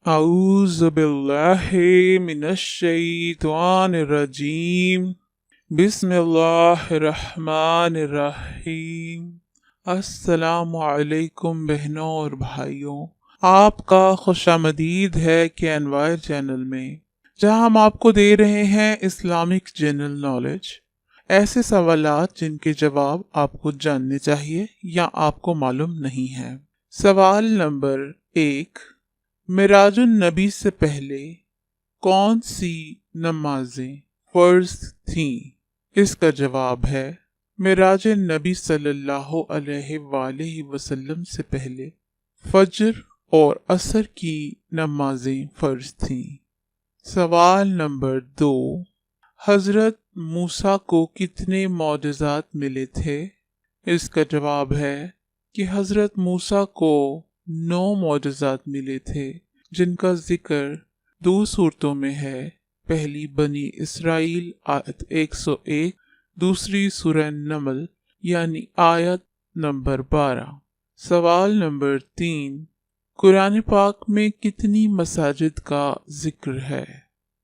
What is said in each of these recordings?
अऊज़ु बिल्लाहि मिनश्शैतानिर्रजीम बिस्मिल्लाहिर्रहमानिर्रहीम। अस्सलामु अलैकुम बहनों और भाइयों, आपका खुशामदीद है कैनवायर चैनल में, जहां हम आपको दे रहे हैं इस्लामिक जनरल नॉलेज, ऐसे सवालात जिनके जवाब आपको जानने चाहिए या आपको मालूम नहीं है। सवाल नंबर 1, मिराजुन नबी से पहले कौन सी नमाजें फर्ज थीं? इसका जवाब है मिराज नबी सल्लल्लाहु अलैहि वसल्लम से पहले फज्र और असर की नमाजें फर्ज थीं। सवाल नंबर 2, हजरत मूसा को कितने मौजज़ात मिले थे? इसका जवाब है कि हजरत मूसा को 9 मौजज़ात मिले थे, जिनका जिक्र 2 सूरतों में है। पहली बनी इसराइल आयत 101, दूसरी सूरह नमल यानी आयत नंबर 12। सवाल नंबर 3, कुरान पाक में कितनी मसाजिद का जिक्र है?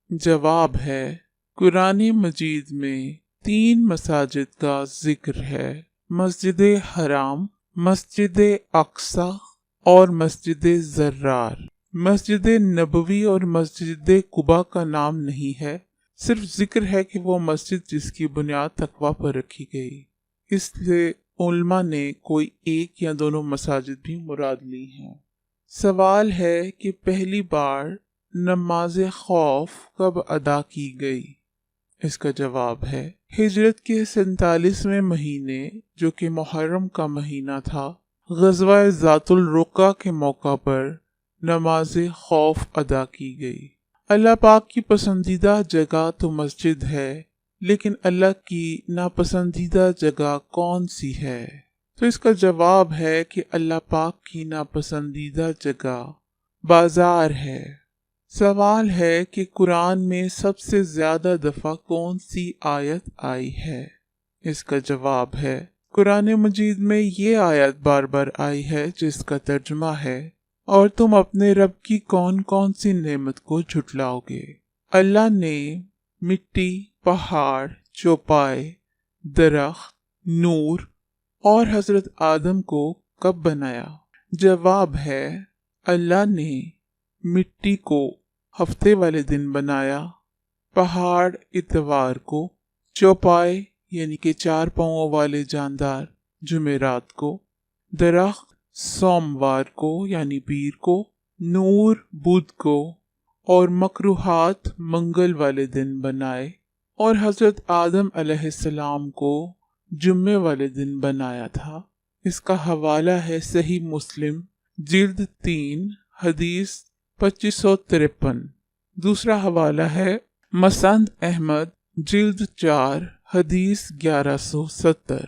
जवाब है कुरान मजीद में 3 मसाजिद का जिक्र है, मस्जिद हराम, मस्जिद अक्सा और मस्जिद ज़र्रार। मस्जिद नबवी और मस्जिद कुबा का नाम नहीं है, सिर्फ जिक्र है कि वो मस्जिद जिसकी बुनियाद तकवा पर रखी गई, इसलिए उलमा ने कोई एक या दोनों मसाजिद भी मुराद ली हैं। सवाल है कि पहली बार नमाज खौफ कब अदा की गई? इसका जवाब है हिजरत के 47वें महीने, जो कि मुहर्रम का महीना था, ग़ज़वा ज़ातुल रुक़ा के मौका पर नमाज खौफ अदा की गई। अल्लाह पाक की पसंदीदा जगह तो मस्जिद है, लेकिन अल्लाह की नापसंदीदा जगह कौन सी है? तो इसका जवाब है कि अल्लाह पाक की नापसंदीदा जगह बाजार है। सवाल है कि कुरान में सबसे ज्यादा दफा कौन सी आयत आई है? इसका जवाब है कुरान मजीद में ये आयत बार बार आई है, जिसका तर्जुमा है और तुम अपने रब की कौन कौन सी नेमत को झुटलाओगे। अल्लाह ने मिट्टी, पहाड़, चौपाए, दरख्त, नूर और हजरत आदम को कब बनाया? जवाब है अल्लाह ने मिट्टी को हफ्ते वाले दिन बनाया, पहाड़ इतवार को, चौपाए यानी कि 4 पांवों वाले जानदार जुमेरात को, दरख्त सोमवार को यानी पीर को, नूर बुध को और मकरूहात मंगल वाले दिन बनाए, और हजरत आदम अलैहिस्सलाम को जुम्मे वाले दिन बनाया था। इसका हवाला है सही मुस्लिम जिल्द 3 हदीस 2553। दूसरा हवाला है मसंद अहमद जिल्द 4 हदीस 1170।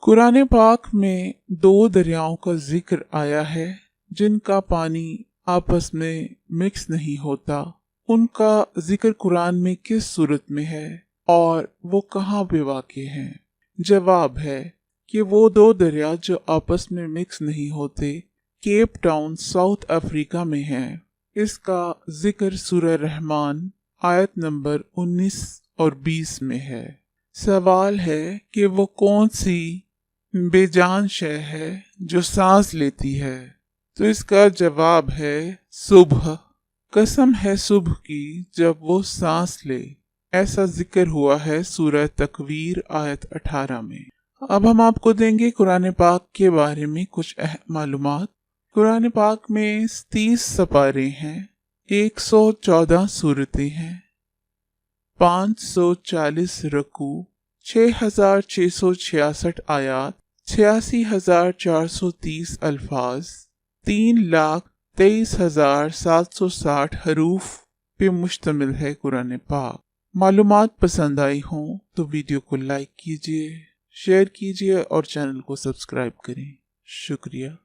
कुरान पाक में 2 दरियाओं का जिक्र आया है जिनका पानी आपस में मिक्स नहीं होता। उनका जिक्र कुरान में किस सूरत में है और वो कहाँ पे वाक़े हैं? जवाब है कि वो 2 दरिया जो आपस में मिक्स नहीं होते केप टाउन साउथ अफ्रीका में हैं। इसका जिक्र सूरह रहमान आयत नंबर 19 और 20 में है। सवाल है कि वो कौन सी बेजान शय है जो सांस लेती है? तो इसका जवाब है सुबह। कसम है सुबह की जब वो सांस ले, ऐसा जिक्र हुआ है सूरह तकवीर आयत 18 में। अब हम आपको देंगे कुरान पाक के बारे में कुछ अहम मालूमात। कुरान पाक में 30 सपारे हैं, 114 सूरतें हैं, 540 रकू, 6666 आयात, 86,430 अल्फाज, 3,23,760 हरूफ पे मुश्तमिल है कुरान पाक। मालूमात पसंद आई हों तो वीडियो को लाइक कीजिए, शेयर कीजिए और चैनल को सब्सक्राइब करें। शुक्रिया।